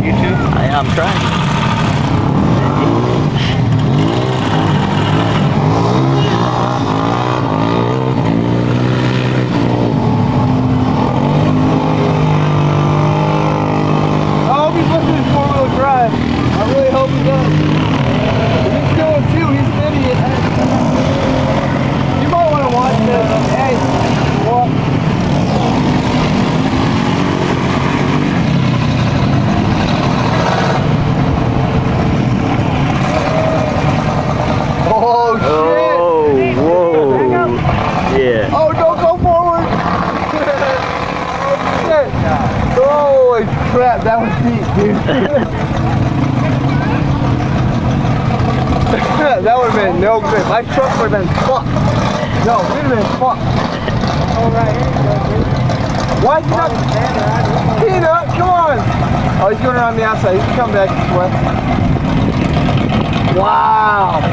YouTube? I'm trying. I hope he's listening to four-wheel drive. I really hope he does. If he's doing two, he's an idiot. You might want to watch this. Hey, what? Oh, shit! Oh, whoa. Yeah. Oh, don't go forward! Oh, shit! Holy crap, that was deep, dude. That would have been no good. My truck would have been fucked. No, it would have been fucked. Oh, right here you go, dude. Why is he not? Peanut, come on! Oh, he's going around the outside. He can come back this way. Wow!